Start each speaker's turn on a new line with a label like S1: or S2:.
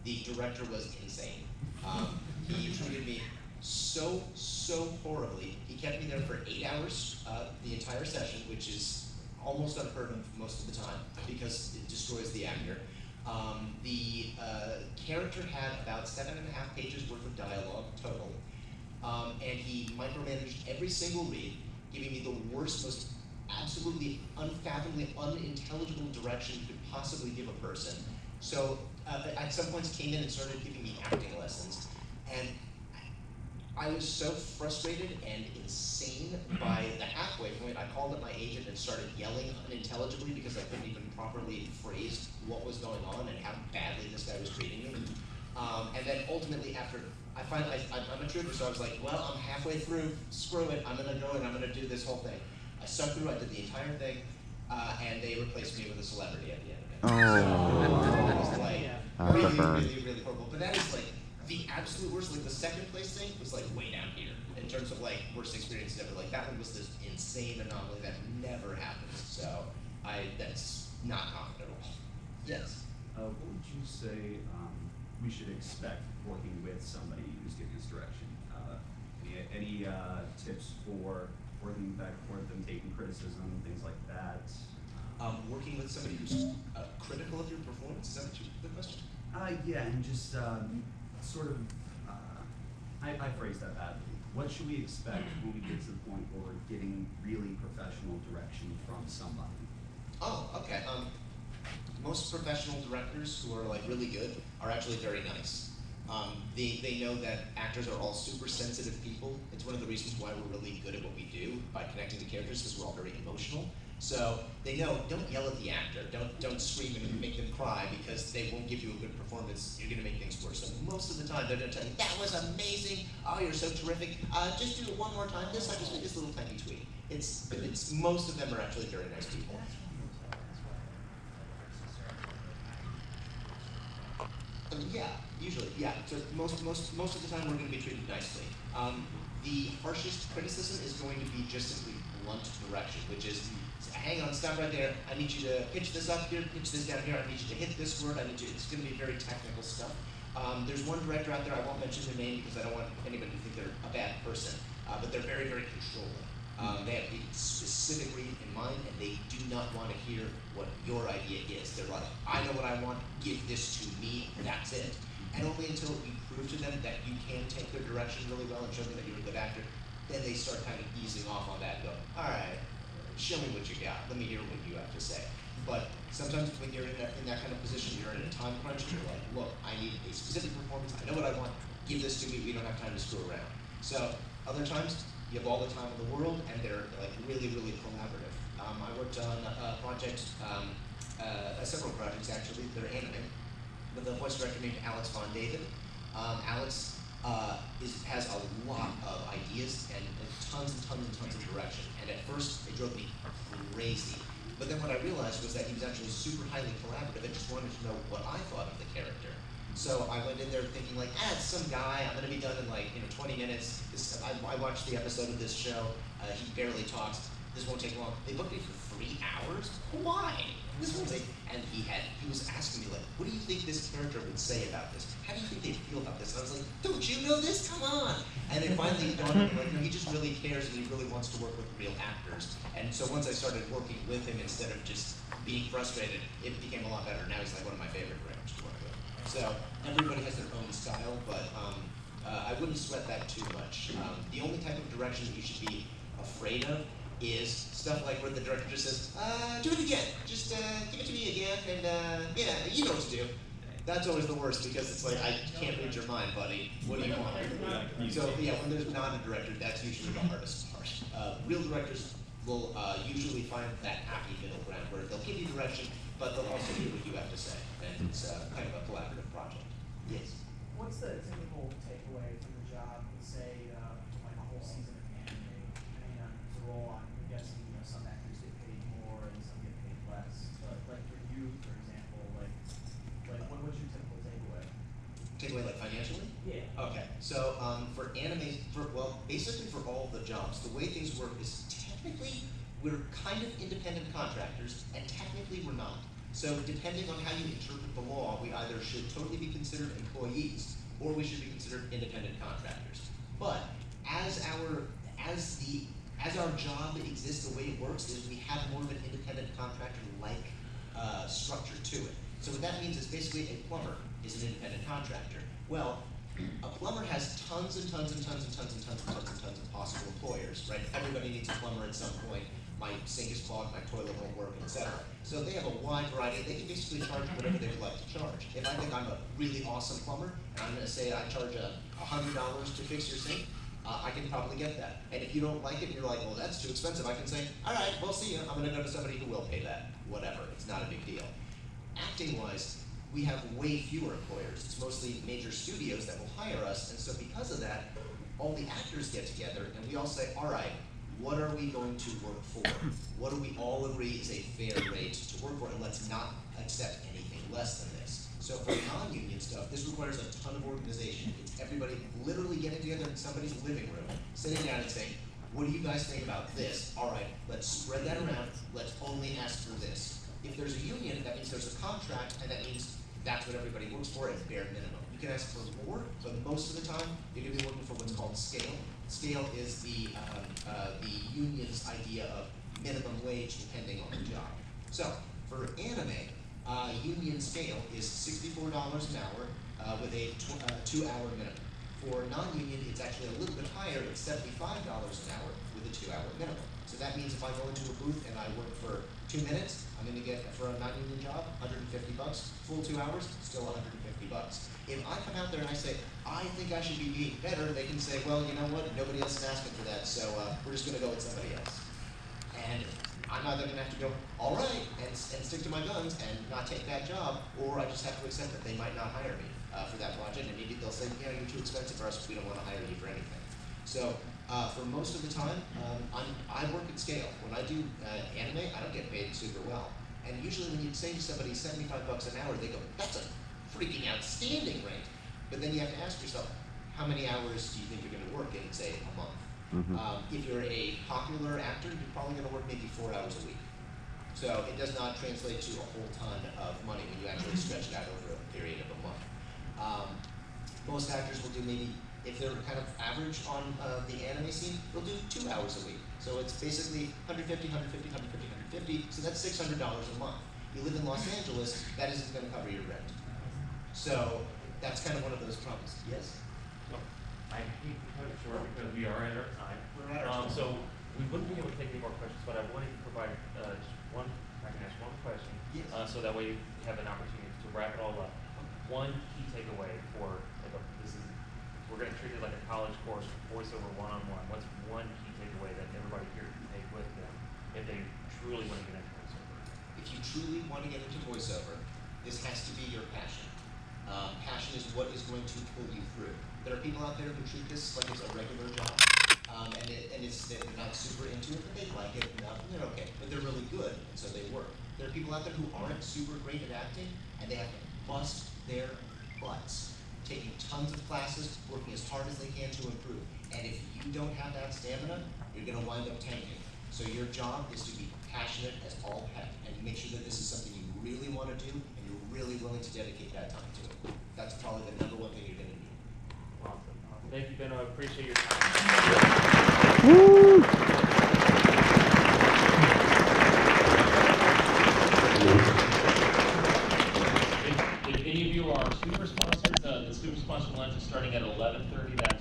S1: the director was insane. He treated me so horribly. He kept me there for 8 hours, the entire session, which is almost unheard of most of the time because it destroys the actor. The character had about 7.5 pages worth of dialogue total, and he micromanaged every single read, giving me the worst, most absolutely unfathomably unintelligible direction you could possibly give a person. So at some points came in and started giving me acting lessons, and I was so frustrated and insane by the halfway point. I called up my agent and started yelling unintelligibly because I couldn't even properly phrase what was going on and how badly this guy was treating me. And then ultimately after, I'm a trooper, so I was like, well, I'm halfway through, screw it, I'm gonna go and I'm gonna do this whole thing. I stuck through, I did the entire thing, and they replaced me with a celebrity at the end of it. So it was like really horrible. But that is like the absolute worst. Like the second place thing was like way down here in terms of like worst experience ever. Like that one was this insane anomaly that never happens. So that's not common at all. Yes.
S2: What would you say we should expect working with somebody who's giving us direction? Any tips for working back and forth and taking criticism, things like that?
S1: Working with somebody who's critical of your performance, is that what the question?
S2: Yeah, and just sort of, I phrased that badly. What should we expect when we get to the point where we're getting really professional direction from somebody?
S1: Oh, okay. Most professional directors who are like really good are actually very nice. They know that actors are all super sensitive people. It's one of the reasons why we're really good at what we do by connecting to characters, because we're all very emotional. So they know, don't yell at the actor, don't scream and make them cry because they won't give you a good performance. You're gonna make things worse. So most of the time they're gonna tell you, that was amazing, oh, you're so terrific, just do it one more time, just make this little tiny tweak. It's most of them are actually very nice people. Yeah, usually, yeah. So most of the time we're going to be treated nicely. The harshest criticism is going to be just simply blunt direction, which is, hang on, stop right there. I need you to pitch this up here, pitch this down here. I need you to hit this word. It's going to be very technical stuff. There's one director out there, I won't mention their name because I don't want anybody to think they're a bad person, but they're very controlling. They have a specific read in mind, and they do not want to hear what your idea is. They're like, I know what I want, give this to me, that's it. And only until you prove to them that you can take their direction really well and show them that you're a good actor, then they start kind of easing off on that and go, all right, show me what you got, let me hear what you have to say. But sometimes when you're in that kind of position, you're in a time crunch, and you're like, look, I need a specific performance, I know what I want, give this to me, we don't have time to screw around. So other times, you have all the time in the world, and they're like really collaborative. I worked on a project, several projects actually, that are anime, with a voice director named Alex Von David. Alex has a lot of ideas and tons of direction. And at first, it drove me crazy. But then what I realized was that he was actually super highly collaborative and just wanted to know what I thought of the character. So I went in there thinking like, it's some guy, I'm gonna be done in like 20 minutes. I watched the episode of this show, he barely talks, this won't take long. They booked me for 3 hours? Why? This won't take, and he was asking me like, what do you think this character would say about this? How do you think they'd feel about this? And I was like, don't you know this? Come on. And it finally dawned on me, like, no, he just really cares and he really wants to work with real actors. And so once I started working with him instead of just being frustrated, it became a lot better. Now he's like one of my favorite directors to work with. So everybody has their own style, but I wouldn't sweat that too much. The only type of direction that you should be afraid of is stuff like where the director just says, do it again, just give it to me again, and yeah, you know what to do. That's always the worst because it's like, I can't read your mind, buddy. What do you want? So yeah, when there's not a director, that's usually the hardest part. Real directors will usually find that happy middle ground where they'll give you direction, but they'll also hear what you have to say, and it's kind of a collaborative project. Yes?
S3: What's the typical takeaway from the job, let's say, like a whole season of anime, depending on the role? I'm guessing, some actors get paid more and some get paid less. But like for you, for example, what's your typical takeaway?
S1: Takeaway like financially?
S3: Yeah.
S1: Okay, so for anime, basically for all of the jobs, the way things work is technically we're kind of independent contractors, and technically we're not. So depending on how you interpret the law, we either should totally be considered employees, or we should be considered independent contractors. But as our job exists, the way it works is we have more of an independent contractor-like structure to it. So what that means is basically a plumber is an independent contractor. Well, a plumber has tons and tons and tons and tons and tons and tons and tons of possible employers, right? Everybody needs a plumber at some point. My sink is clogged, my toilet won't work, etc. So they have a wide variety. They can basically charge whatever they would like to charge. If I think I'm a really awesome plumber, and I'm going to say I charge $100 to fix your sink, I can probably get that. And if you don't like it, and you're like, well, that's too expensive, I can say, all right, we'll see you. I'm going to go to somebody who will pay that. Whatever. It's not a big deal. Acting-wise, we have way fewer employers. It's mostly major studios that will hire us, and so because of that, all the actors get together and we all say, all right, what are we going to work for? What do we all agree is a fair rate to work for, and let's not accept anything less than this. So for non-union stuff, this requires a ton of organization. It's everybody literally getting together in somebody's living room, sitting down and saying, what do you guys think about this? All right, let's spread that around. Let's only ask for this. If there's a union, that means there's a contract, and that means that's what everybody works for at bare minimum. You can ask for more, but most of the time, you're going to be working for what's called scale. Scale is the union's idea of minimum wage depending on the job. So for anime, union scale is $64 an hour with a 2-hour minimum. For non-union, it's actually a little bit higher. It's $75 an hour with a 2-hour minimum. So that means if I go into a booth and I work for 2 minutes, I'm going to get, for a non-union job, $150. Full 2 hours, still $150. If I come out there and I say, I think I should be paid better, they can say, well, you know what, nobody else is asking for that, so we're just going to go with somebody else. And I'm either going to have to go, all right, and stick to my guns and not take that job, or I just have to accept that they might not hire me for that project, and maybe they'll say, yeah, you're too expensive for us, we don't want to hire you for anything. So for most of the time, I work at scale. When I do anime, I don't get paid super well. And usually when you say to somebody $75 an hour, they go, that's a freaking outstanding rate. But then you have to ask yourself, how many hours do you think you're going to work in, say, a month? If you're a popular actor, you're probably going to work maybe 4 hours a week. So it does not translate to a whole ton of money when you actually stretch it out over a period of a month. Most actors will do maybe, if they're kind of average on the anime scene, they'll do 2 hours a week. So it's basically 150, 150, 150, 150, so that's $600 a month. You live in Los Angeles, that isn't going to cover your rent. So that's kind of one of those problems. Yes?
S4: I hate to cut it short because we are at our time.
S1: We're at our time.
S4: So we wouldn't be able to take any more questions, but I wanted to provide just one, I can ask one question.
S1: Yes.
S4: So that way you have an opportunity to wrap it all up. One key takeaway for, like we're going to treat it like a college course, voiceover one-on-one. What's one key takeaway that everybody here can take with them if they truly want to get into voiceover?
S1: If you truly want to get into voiceover, this has to be your passion. Passion is what is going to pull you through. There are people out there who treat this like it's a regular job, and they're not super into it, but they like it enough, and they're okay, but they're really good, and so they work. There are people out there who aren't super great at acting, and they have to bust their butts, taking tons of classes, working as hard as they can to improve. And if you don't have that stamina, you're going to wind up tanking. So your job is to be passionate as all heck, and make sure that this is something you really want to do, and you're really willing to dedicate that time to it. That's probably the number one thing you're going to do.
S4: Awesome. Thank you, Ben. I appreciate your time. If any of you are super sponsors, the super sponsor lunch is starting at 11:30 that